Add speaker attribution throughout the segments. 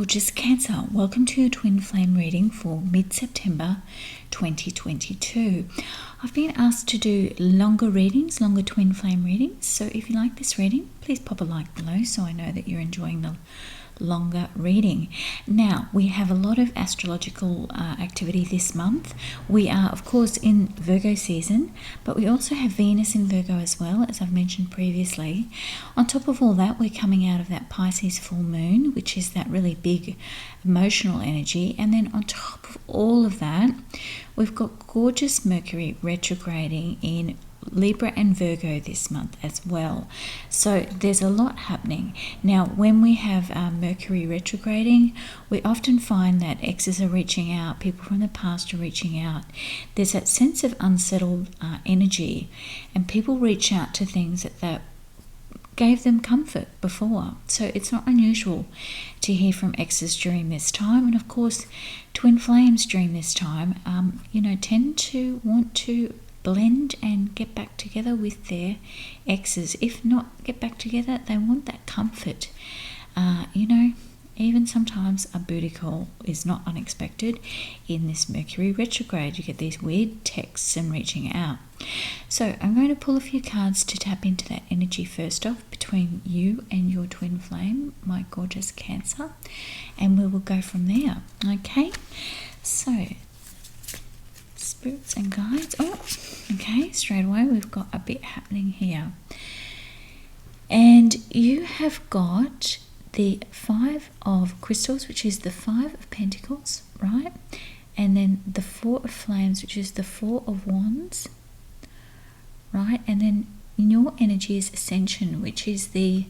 Speaker 1: gorgeous Cancer, welcome to your twin flame reading for mid-September 2022. I've been asked to do longer readings, longer twin flame readings, so if you like this reading, please pop a like below so I know that you're enjoying the longer reading. Now, we have a lot of astrological activity this month. We are, of course, in Virgo season, but we also have Venus in Virgo as well, as I've mentioned previously. On top of all that, we're coming out of that Pisces full moon, which is that really big emotional energy. And then on top of all of that, we've got gorgeous Mercury retrograding in Libra and Virgo this month as well. So there's a lot happening. Now, when we have Mercury retrograding, we often find that exes are reaching out, people from the past are reaching out. There's that sense of unsettled energy, and people reach out to things that gave them comfort before. So it's not unusual to hear from exes during this time. And of course, twin flames during this time, tend to want to blend and get back together with their exes. If not get back together, they want that comfort. Even sometimes a booty call is not unexpected in this Mercury retrograde. You get these weird texts and reaching out. So I'm going to pull a few cards to tap into that energy first off between you and your twin flame, my gorgeous Cancer, and we will go from there. Okay, so spirits and guides. Okay, straight away we've got a bit happening here. And you have got the Five of Crystals, which is the Five of Pentacles, right? And then the Four of Flames, which is the Four of Wands, right? And then in your energy is Ascension, which is the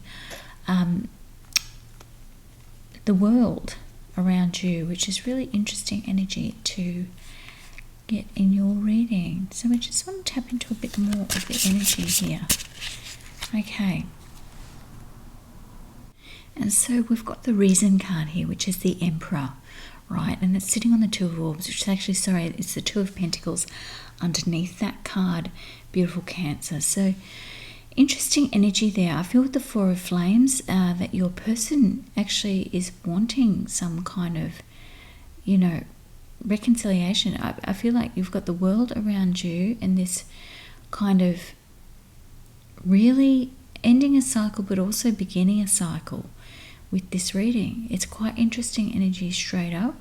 Speaker 1: world around you, which is really interesting energy to get in your reading. So we just want to tap into a bit more of the energy here. Okay. And so we've got the Reason card here, which is the Emperor, right? And it's sitting on the Two of Orbs, which is actually, it's the Two of Pentacles underneath that card. Beautiful Cancer. So interesting energy there. I feel with the Four of Flames that your person actually is wanting some kind of, reconciliation. I feel like you've got the world around you and this kind of really ending a cycle but also beginning a cycle with this reading. It's quite interesting energy straight up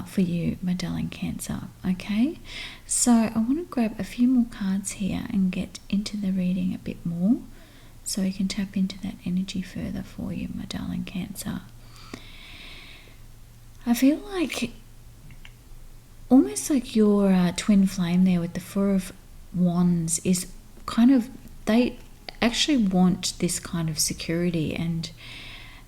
Speaker 1: for you, my darling Cancer. Okay, so I want to grab a few more cards here and get into the reading a bit more so we can tap into that energy further for you, my darling Cancer. I feel like almost like your twin flame there with the Four of Wands is kind of, they actually want this kind of security and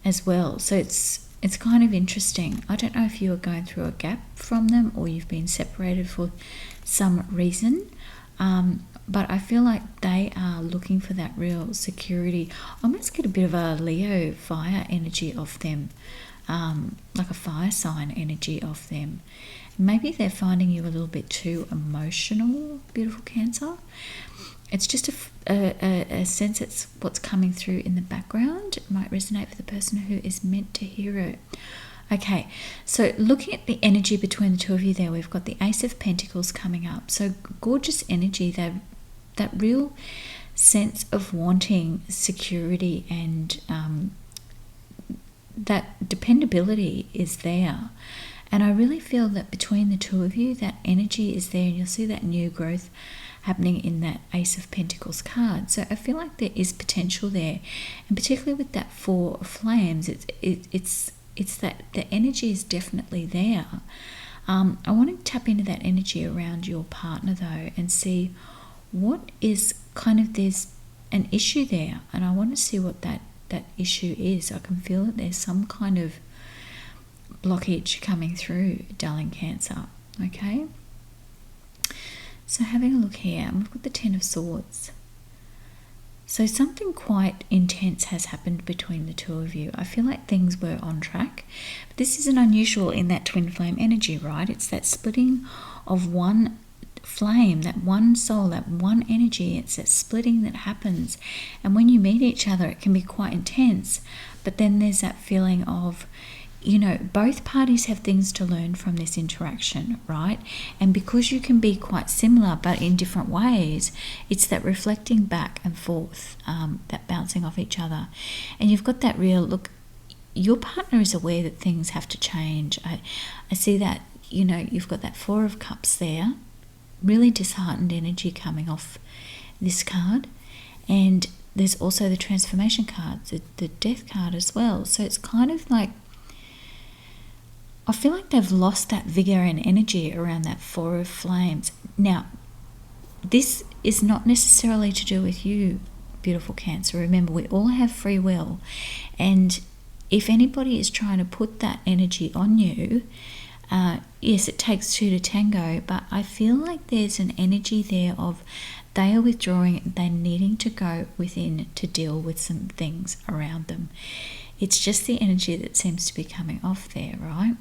Speaker 1: as well. So it's kind of interesting. I don't know if you are going through a gap from them or you've been separated for some reason, but I feel like they are looking for that real security. I almost get a bit of a Leo fire energy of them, like a fire sign energy of them. Maybe they're finding you a little bit too emotional, beautiful Cancer. It's just a sense it's what's coming through in the background. It might resonate for the person who is meant to hear it. Okay, so looking at the energy between the two of you there, we've got the Ace of Pentacles coming up. So gorgeous energy, that real sense of wanting security and that dependability is there. And I really feel that between the two of you, that energy is there, and you'll see that new growth happening in that Ace of Pentacles card. So I feel like there is potential there, and particularly with that Four of Flames, it's that the energy is definitely there. I want to tap into that energy around your partner though, and see what is kind of, there's an issue there, and I want to see what that issue is. I can feel that there's some kind of blockage coming through, darling Cancer. Okay, so having a look here, we've got the Ten of Swords. So something quite intense has happened between the two of you. I feel like things were on track, but this isn't unusual in that twin flame energy, right? It's that splitting of one flame, that one soul, that one energy. It's that splitting that happens, and when you meet each other it can be quite intense, but then there's that feeling of you know, both parties have things to learn from this interaction, right? And because you can be quite similar but in different ways, it's that reflecting back and forth, that bouncing off each other. And you've got that real look, your partner is aware that things have to change. I see that, you know, you've got that Four of Cups there, really disheartened energy coming off this card. And there's also the transformation card, the Death card as well. So it's kind of like, I feel like they've lost that vigor and energy around that Four of Flames. Now, this is not necessarily to do with you, beautiful Cancer. Remember, we all have free will. And if anybody is trying to put that energy on you, yes, it takes two to tango, but I feel like there's an energy there of they are withdrawing, they're needing to go within to deal with some things around them. It's just the energy that seems to be coming off there, right?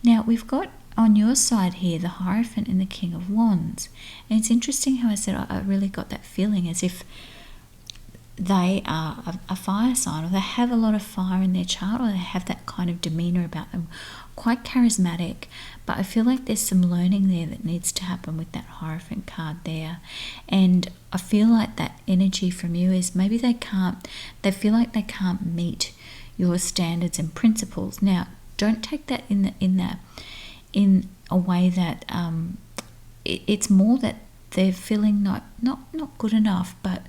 Speaker 1: Now, we've got on your side here the Hierophant and the King of Wands. And it's interesting how I said I really got that feeling as if they are a fire sign, or they have a lot of fire in their chart, or they have that kind of demeanor about them, quite charismatic. But I feel like there's some learning there that needs to happen with that Hierophant card there. And I feel like that energy from you is maybe they feel like they can't meet your standards and principles. Now, don't take that in a way that it's more that they're feeling not good enough, but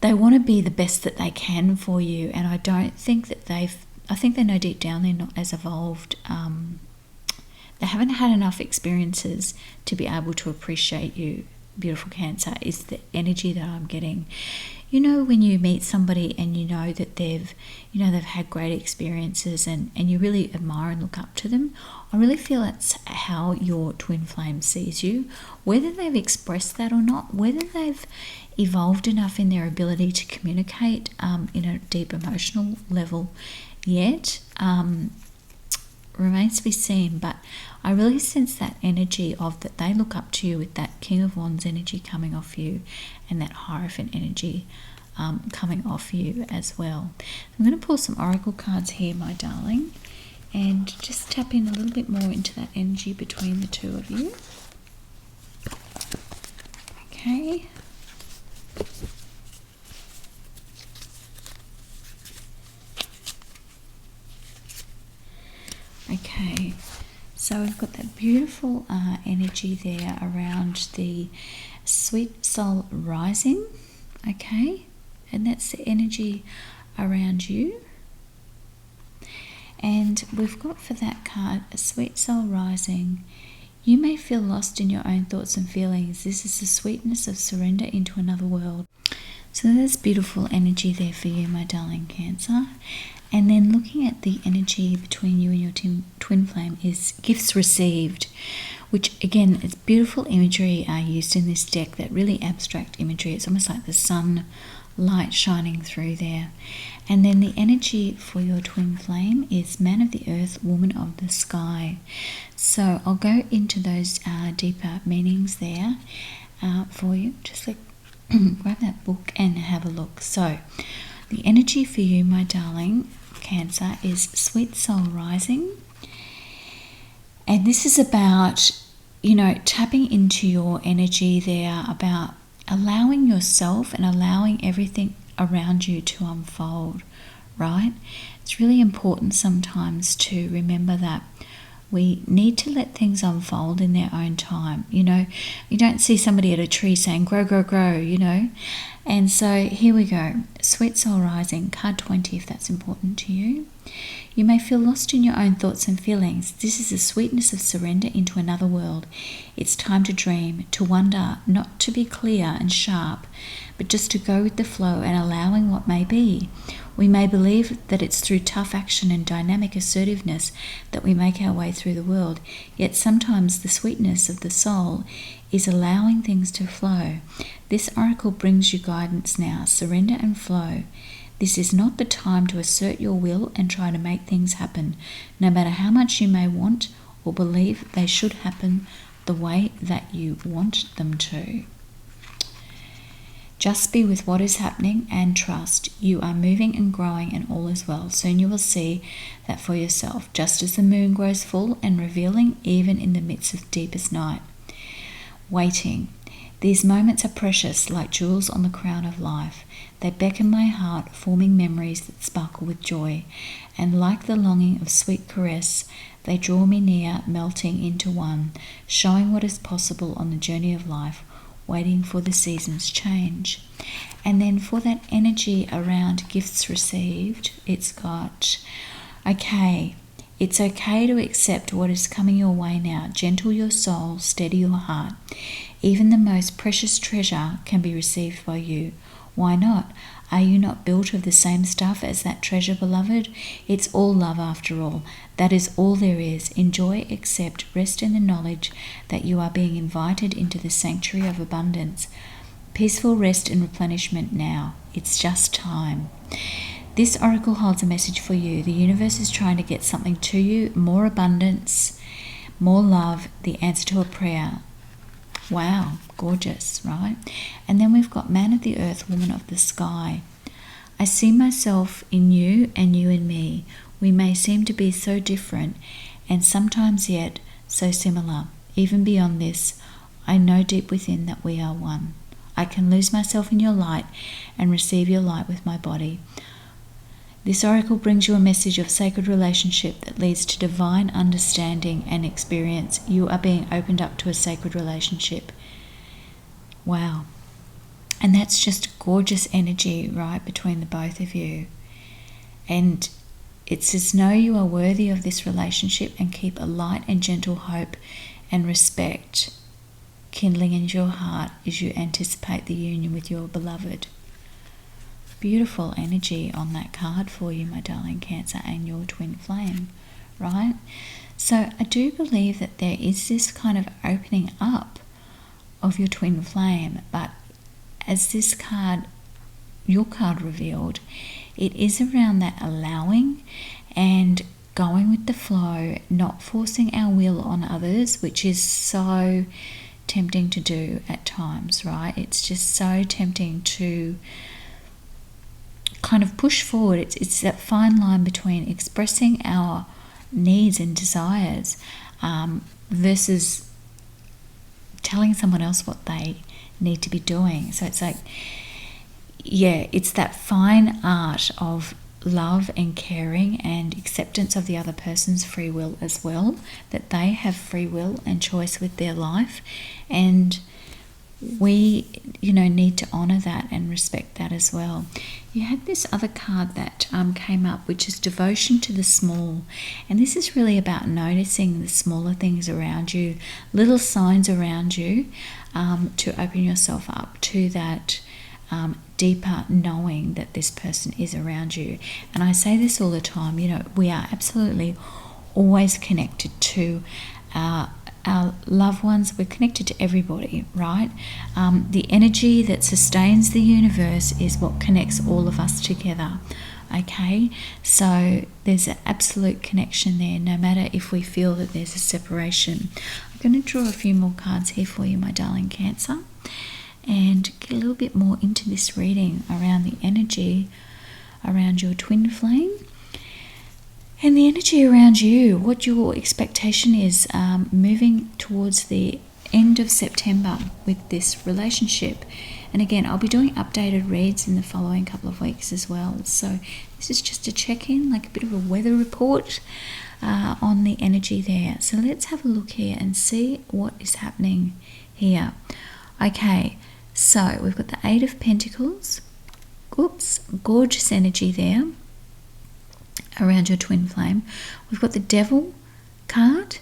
Speaker 1: they want to be the best that they can for you. And I don't think that I think they know deep down they're not as evolved. They haven't had enough experiences to be able to appreciate you, beautiful Cancer, is the energy that I'm getting. You know, when you meet somebody and you know that they've had great experiences and you really admire and look up to them, I really feel that's how your twin flame sees you. Whether they've expressed that or not, whether they've evolved enough in their ability to communicate in a deep emotional level yet, remains to be seen. But I really sense that energy of that they look up to you with that King of Wands energy coming off you and that Hierophant energy coming off you as well. I'm going to pull some oracle cards here, my darling, and just tap in a little bit more into that energy between the two of you. Okay. Okay, so we've got that beautiful energy there around the Sweet Soul Rising, okay, and that's the energy around you. And we've got for that card a Sweet Soul Rising. You may feel lost in your own thoughts and feelings. This is the sweetness of surrender into another world. So there's beautiful energy there for you, my darling Cancer. And then looking at the energy between you and your twin flame is gifts received, which again, it's beautiful imagery used in this deck, that really abstract imagery. It's almost like the sun light shining through there. And then the energy for your twin flame is Man of the Earth, Woman of the Sky. So I'll go into those deeper meanings there for you. Just like grab that book and have a look. So the energy for you, my darling Cancer, is Sweet Soul Rising. And this is about, you know, tapping into your energy there, about allowing yourself and allowing everything around you to unfold, right? It's really important sometimes to remember that we need to let things unfold in their own time. You know, you don't see somebody at a tree saying, grow, grow, grow, you know. And so here we go. Sweet Soul Rising, card 20, if that's important to you. You may feel lost in your own thoughts and feelings. This is the sweetness of surrender into another world. It's time to dream, to wonder, not to be clear and sharp, but just to go with the flow and allowing what may be. We may believe that it's through tough action and dynamic assertiveness that we make our way through the world, yet sometimes the sweetness of the soul is allowing things to flow. This oracle brings you guidance now. Surrender and flow. This is not the time to assert your will and try to make things happen, no matter how much you may want or believe they should happen the way that you want them to. Just be with what is happening and trust. You are moving and growing and all is well. Soon you will see that for yourself, just as the moon grows full and revealing even in the midst of deepest night. Waiting. These moments are precious, like jewels on the crown of life. They beckon my heart, forming memories that sparkle with joy. And like the longing of sweet caress, they draw me near, melting into one, showing what is possible on the journey of life, waiting for the seasons change. And then for that energy around gifts received, it's got, okay, it's okay to accept what is coming your way now. Gentle your soul, steady your heart. Even the most precious treasure can be received by you. Why not? Are you not built of the same stuff as that treasure, beloved? It's all love after all. That is all there is. Enjoy, accept, rest in the knowledge that you are being invited into the sanctuary of abundance. Peaceful rest and replenishment now. It's just time. This oracle holds a message for you. The universe is trying to get something to you. More abundance, more love, the answer to a prayer. Wow, gorgeous, right? And then we've got man of the earth, woman of the sky. I see myself in you and you in me. We may seem to be so different and sometimes yet so similar. Even beyond this, I know deep within that we are one. I can lose myself in your light and receive your light with my body. This oracle brings you a message of sacred relationship that leads to divine understanding and experience. You are being opened up to a sacred relationship. Wow. And that's just gorgeous energy, right, between the both of you. And it says, know you are worthy of this relationship and keep a light and gentle hope and respect kindling in your heart as you anticipate the union with your beloved. Beautiful energy on that card for you, my darling Cancer, and your twin flame, right? So I do believe that there is this kind of opening up of your twin flame, but as this card, your card revealed, it is around that allowing and going with the flow, not forcing our will on others, which is so tempting to do at times, right? It's just so tempting to kind of push forward. It's that fine line between expressing our needs and desires versus telling someone else what they need to be doing. So it's like, yeah, it's that fine art of love and caring and acceptance of the other person's free will as well, that they have free will and choice with their life, and we need to honor that and respect that as well. You had this other card that came up, which is devotion to the small, and this is really about noticing the smaller things around you, little signs around you, to open yourself up to that deeper knowing that this person is around you. And I say this all the time, we are absolutely always connected to our loved ones. We're connected to everybody, right? The energy that sustains the universe is what connects all of us together. Okay, so there's an absolute connection there, no matter if we feel that there's a separation. I'm going to draw a few more cards here for you, my darling Cancer, and get a little bit more into this reading around the energy around your twin flame and the energy around you, what your expectation is moving towards the end of September with this relationship. And again, I'll be doing updated reads in the following couple of weeks as well. So this is just a check-in, like a bit of a weather report on the energy there. So let's have a look here and see what is happening here. Okay, so we've got the Eight of Pentacles. Oops, gorgeous energy there around your twin flame. We've got the Devil card,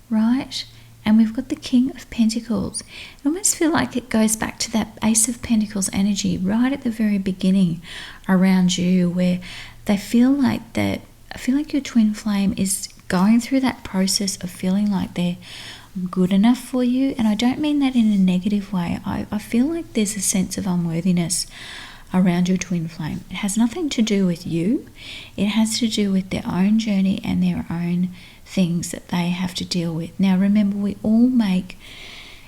Speaker 1: right? And we've got the King of Pentacles. I almost feel like it goes back to that Ace of Pentacles energy right at the very beginning around you, where they feel like that. I feel like your twin flame is going through that process of feeling like they're good enough for you. And I don't mean that in a negative way. I feel like there's a sense of unworthiness around your twin flame. It has nothing to do with you. It has to do with their own journey and their own things that they have to deal with. Now remember, we all make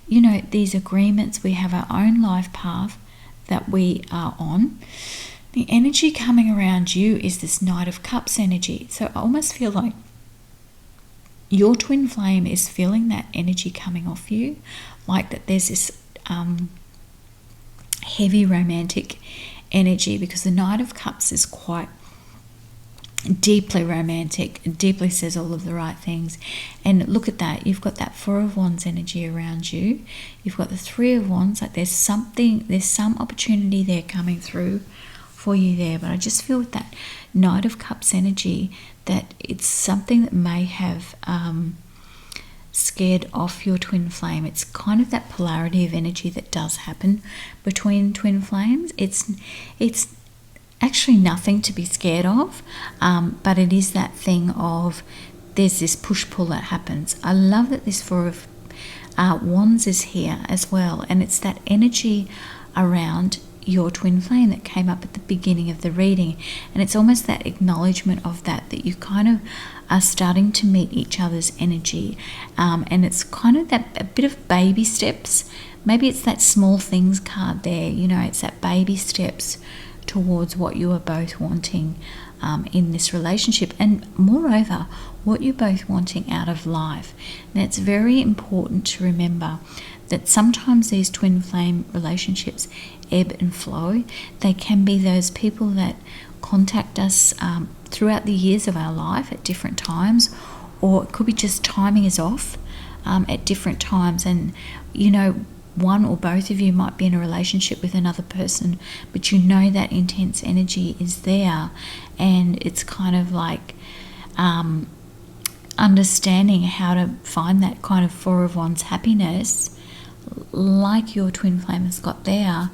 Speaker 1: these agreements. We have our own life path that we are on, the energy coming around you is this Knight of Cups energy. So I almost feel like your twin flame is feeling that energy coming off you, like that there's this heavy romantic energy, because the Knight of Cups is quite deeply romantic, deeply says all of the right things. And look at that, you've got that Four of Wands energy around you, you've got the Three of Wands, like there's some opportunity there coming through for you there. But I just feel with that Knight of Cups energy that it's something that may have scared off your twin flame. It's kind of that polarity of energy that does happen between twin flames. It's actually nothing to be scared of, but it is that thing of there's this push-pull that happens. I love that this Four of Wands is here as well, and it's that energy around your twin flame that came up at the beginning of the reading, and it's almost that acknowledgement of that you kind of are starting to meet each other's energy, and it's kind of that a bit of baby steps. Maybe it's that small things card there, it's that baby steps towards what you are both wanting in this relationship, and moreover what you're both wanting out of life. Now it's very important to remember that sometimes these twin flame relationships ebb and flow. They can be those people that contact us throughout the years of our life at different times, or it could be just timing is off at different times, and one or both of you might be in a relationship with another person, but that intense energy is there, and it's kind of like understanding how to find that kind of Four of Wands happiness, like your twin flame has got there,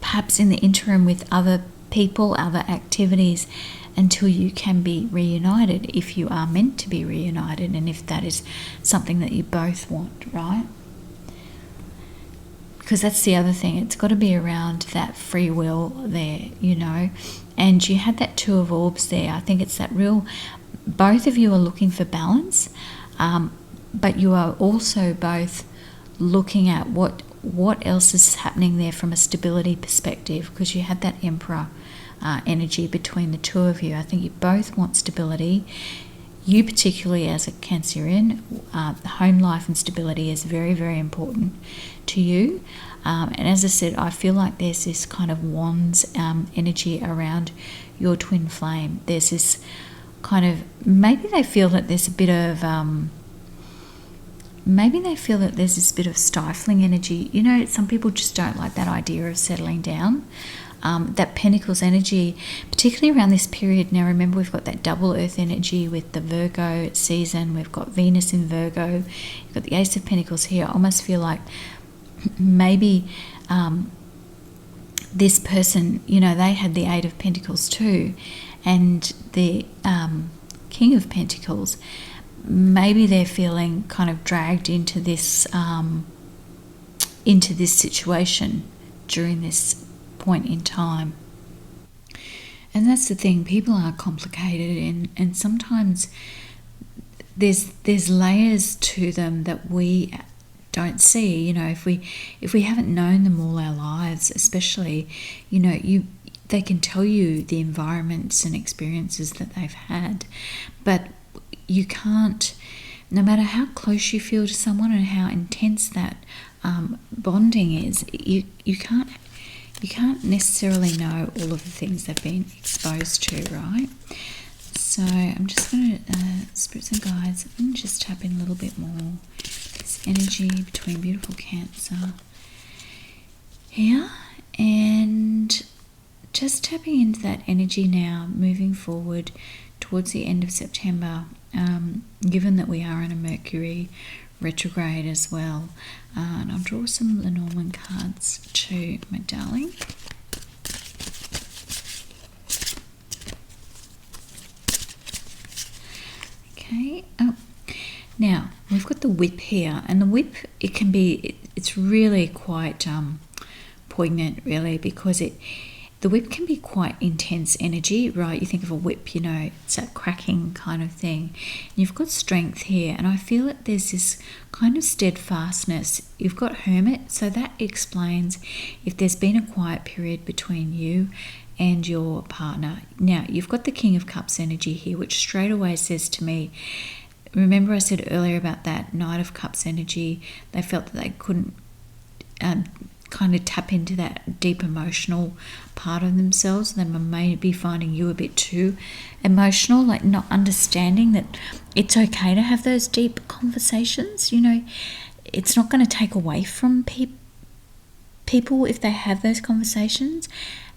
Speaker 1: perhaps in the interim with other people, other activities, until you can be reunited, if you are meant to be reunited, and if that is something that you both want, right? Because that's the other thing, it's got to be around that free will there, and you had that Two of Orbs there. I think it's that real, both of you are looking for balance, but you are also both looking at what else is happening there from a stability perspective, because you had that Emperor energy between the two of you. I think you both want stability. You particularly as a Cancerian, home life and stability is very, very important to you. And as I said, I feel like there's this kind of Wands energy around your twin flame. There's this kind of, maybe they feel that there's a bit of, this bit of stifling energy. Some people just don't like that idea of settling down. That Pentacles energy, particularly around this period. Now remember, we've got that double earth energy with the Virgo season, we've got Venus in Virgo, you've got the Ace of Pentacles here. I almost feel like maybe this person, they had the Eight of Pentacles too, and the King of Pentacles. Maybe they're feeling kind of dragged into this situation during this point in time. And that's the thing, people are complicated, and sometimes there's layers to them that we don't see. If we haven't known them all our lives, especially, they can tell you the environments and experiences that they've had, but you can't, no matter how close you feel to someone and how intense that bonding is, you can't necessarily know all of the things they've been exposed to, right? So I'm just going to, spirits and guides, I'm going to just tap in a little bit more. This energy between beautiful Cancer here, and just tapping into that energy now, moving forward towards the end of September, given that we are in a Mercury retrograde as well. And I'll draw some Lenormand cards too, my darling. Okay. Oh, now we've got the Whip here, and the Whip, it's really quite poignant, really, because The whip can be quite intense energy, right? You think of a whip, you know, it's that cracking kind of thing. And you've got strength here, and I feel that there's this kind of steadfastness. You've got Hermit, so that explains if there's been a quiet period between you and your partner. Now, you've got the King of Cups energy here, which straight away says to me, remember I said earlier about that Knight of Cups energy, they felt that they couldn't kind of tap into that deep emotional part of themselves. They may be finding you a bit too emotional, like not understanding that it's okay to have those deep conversations. You know, it's not going to take away from people if they have those conversations.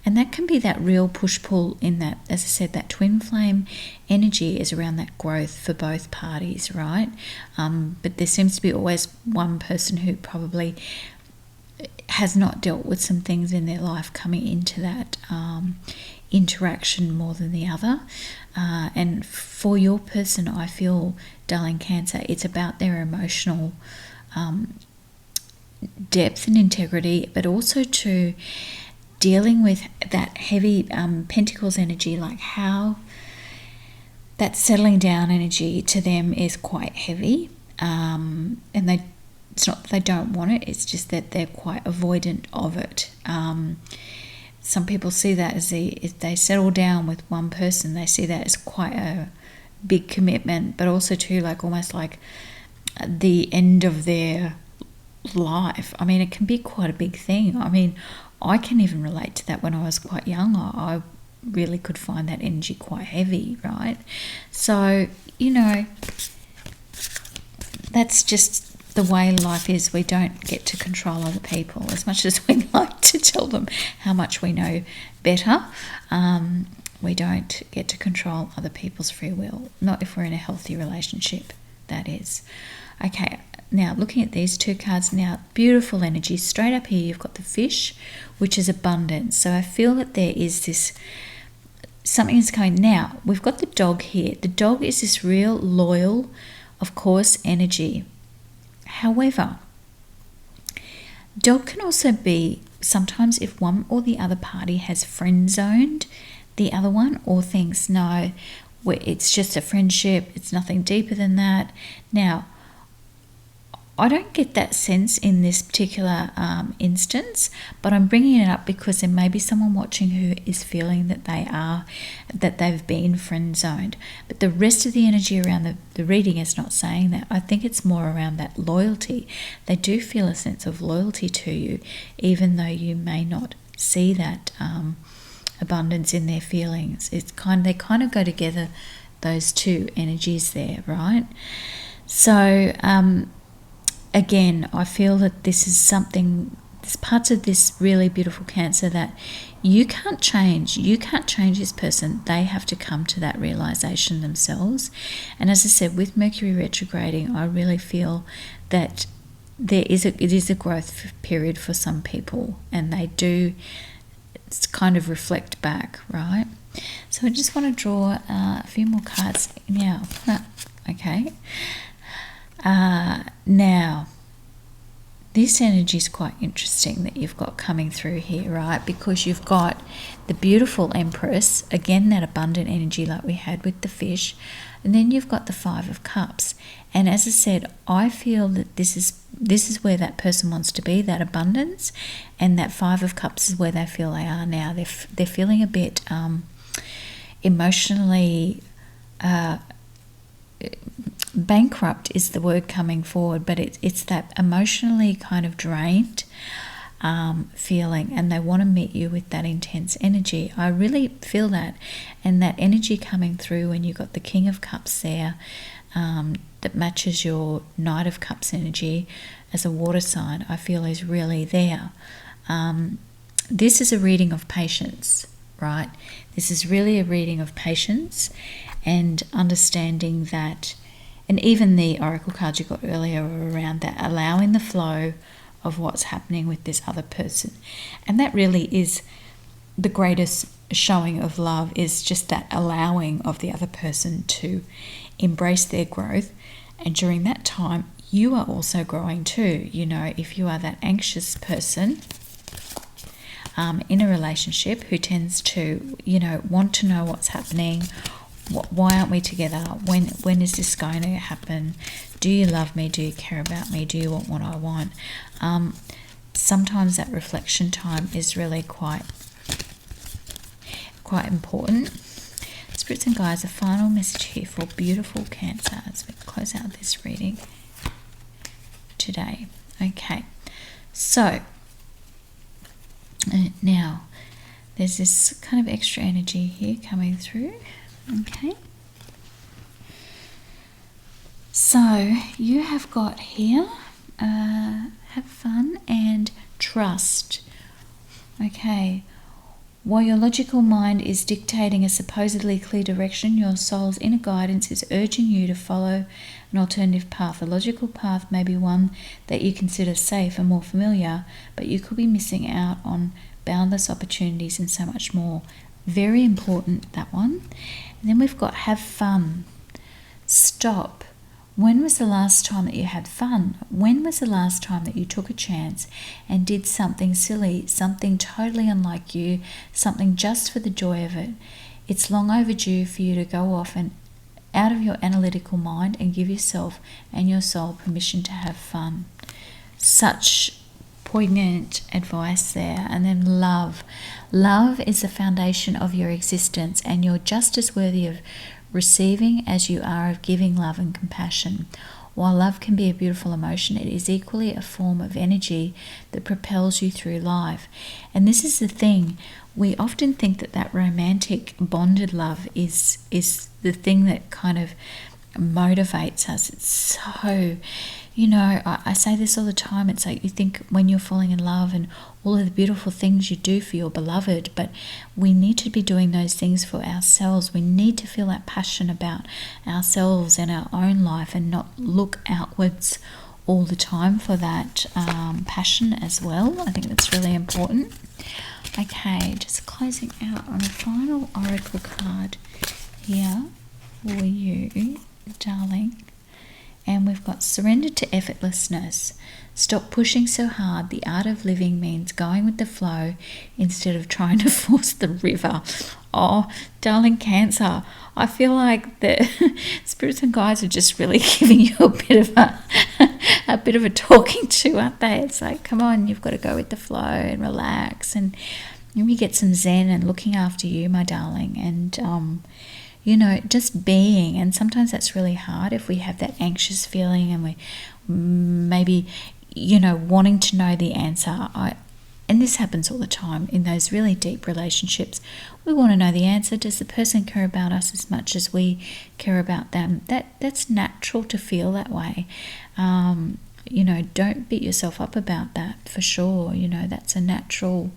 Speaker 1: And that can be that real push-pull in that, as I said, that twin flame energy is around that growth for both parties, right? But there seems to be always one person who probably has not dealt with some things in their life coming into that interaction more than the other. And for your person, I feel, darling Cancer, it's about their emotional depth and integrity, but also to dealing with that heavy Pentacles energy, like how that settling down energy to them is quite heavy. And it's not that they don't want it, it's just that they're quite avoidant of it. Some people see that as if they settle down with one person, they see that as quite a big commitment, but also too like almost like the end of their life. I mean, it can be quite a big thing. I mean, I can even relate to that. When I was quite young, I really could find that energy quite heavy, right? So, you know, that's just the way life is. We don't get to control other people as much as we like to tell them how much we know better. We don't get to control other people's free will, not if we're in a healthy relationship, that is. Okay, now looking at these two cards now, beautiful energy. Straight up here you've got the Fish, which is abundance. So I feel that there is this, something is coming. Now we've got the Dog here. The Dog is this real loyal, of course, energy. However, Dog can also be sometimes if one or the other party has friend zoned the other one, or thinks, no, it's just a friendship, it's nothing deeper than that. Now, I don't get that sense in this particular instance, but I'm bringing it up because there may be someone watching who is feeling that they've been friend zoned. But the rest of the energy around the reading is not saying that. I think it's more around that loyalty. They do feel a sense of loyalty to you, even though you may not see that abundance in their feelings. They kind of go together, those two energies there, right? So again, I feel that this is something, there's parts of this really beautiful Cancer that you can't change. You can't change this person. They have to come to that realization themselves. And as I said, with Mercury retrograding, I really feel that it is a growth period for some people, and they do kind of reflect back, right? So I just want to draw a few more cards now. Okay. Now, this energy is quite interesting that you've got coming through here, right? Because you've got the beautiful Empress, again, that abundant energy like we had with the Fish, and then you've got the Five of Cups. And as I said, I feel that this is where that person wants to be, that abundance, and that Five of Cups is where they feel they are now. They're feeling a bit emotionally bankrupt is the word coming forward, but it's that emotionally kind of drained feeling, and they want to meet you with that intense energy. I really feel that, and that energy coming through when you got the King of Cups there, that matches your Knight of Cups energy as a water sign, I feel is really there. This is a reading of patience, right? This is really a reading of patience and understanding that. And even the oracle cards you got earlier were around that, allowing the flow of what's happening with this other person. And that really is the greatest showing of love, is just that allowing of the other person to embrace their growth. And during that time, you are also growing too. You know, if you are that anxious person, in a relationship who tends to, want to know what's happening. Why aren't we together? When is this going to happen? Do you love me? Do you care about me? Do you want what I want? Sometimes that reflection time is really quite important. Spirits and guides, a final message here for beautiful Cancer as we close out this reading today. Okay, so now there's this kind of extra energy here coming through. Okay, so you have got here have fun and trust. Okay, while your logical mind is dictating a supposedly clear direction, your soul's inner guidance is urging you to follow an alternative path. A logical path may be one that you consider safe and more familiar, but you could be missing out on boundless opportunities and so much more. Very important, that one. And then we've got have fun. Stop. When was the last time that you had fun? When was the last time that you took a chance and did something silly, something totally unlike you, something just for the joy of it? It's long overdue for you to go off and out of your analytical mind and give yourself and your soul permission to have fun. Such poignant advice there. And then love. Love is the foundation of your existence, and you're just as worthy of receiving as you are of giving love and compassion. While love can be a beautiful emotion, it is equally a form of energy that propels you through life. And this is the thing, we often think that romantic bonded love is the thing that kind of motivates us. It's so, I say this all the time, it's like you think when you're falling in love and all of the beautiful things you do for your beloved, but we need to be doing those things for ourselves. We need to feel that passion about ourselves and our own life and not look outwards all the time for that passion as well. I think that's really important. Okay, just closing out on a final oracle card here for you, darling. And we've got surrender to effortlessness. Stop pushing so hard. The art of living means going with the flow instead of trying to force the river. Oh, darling Cancer, I feel like the spirits and guides are just really giving you a bit of a talking to, aren't they? It's like, come on, you've got to go with the flow and relax and maybe get some zen and looking after you, my darling. And just being. And sometimes that's really hard if we have that anxious feeling and we maybe, wanting to know the answer. And this happens all the time in those really deep relationships. We want to know the answer. Does the person care about us as much as we care about them? That's natural to feel that way. Don't beat yourself up about that, for sure. That's a natural.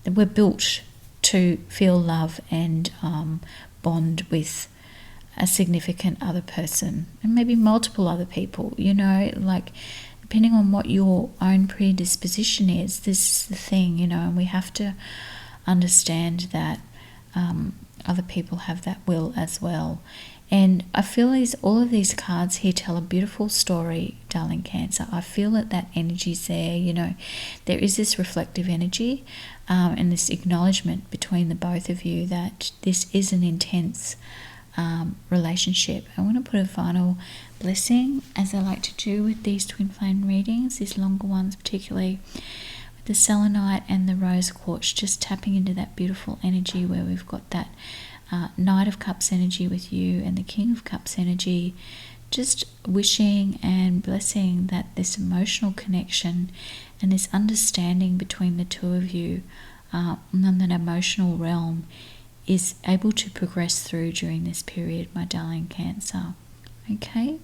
Speaker 1: We're built to feel love and bond with a significant other person and maybe multiple other people, depending on what your own predisposition is. This is the thing, and we have to understand that other people have that will as well. And I feel all of these cards here tell a beautiful story, darling Cancer. I feel that energy's there. There is this reflective energy and this acknowledgement between the both of you that this is an intense relationship. I want to put a final blessing, as I like to do with these twin flame readings, these longer ones particularly, with the selenite and the rose quartz, just tapping into that beautiful energy where we've got that Knight of Cups energy with you and the King of Cups energy, just wishing and blessing that this emotional connection and this understanding between the two of you on that emotional realm is able to progress through during this period, my darling Cancer. Okay,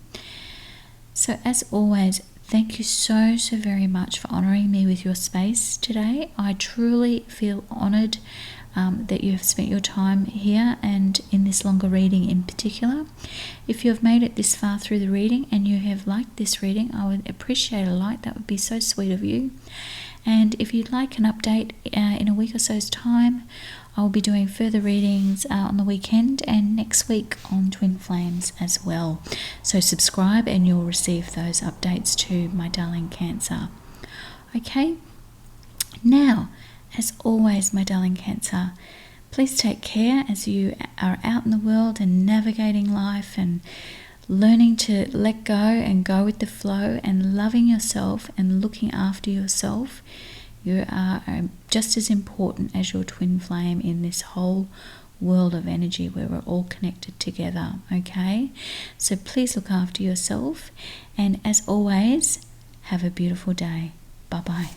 Speaker 1: so as always, thank you so very much for honouring me with your space today. I truly feel honoured that you have spent your time here and in this longer reading in particular. If you have made it this far through the reading and you have liked this reading, I would appreciate a like. That would be so sweet of you. And if you'd like an update in a week or so's time, I'll be doing further readings on the weekend and next week on Twin Flames as well. So subscribe and you'll receive those updates too, my darling Cancer. Okay, now as always, my darling Cancer, please take care as you are out in the world and navigating life and learning to let go and go with the flow and loving yourself and looking after yourself. You are just as important as your twin flame in this whole world of energy where we're all connected together, okay? So please look after yourself, and as always, have a beautiful day. Bye-bye.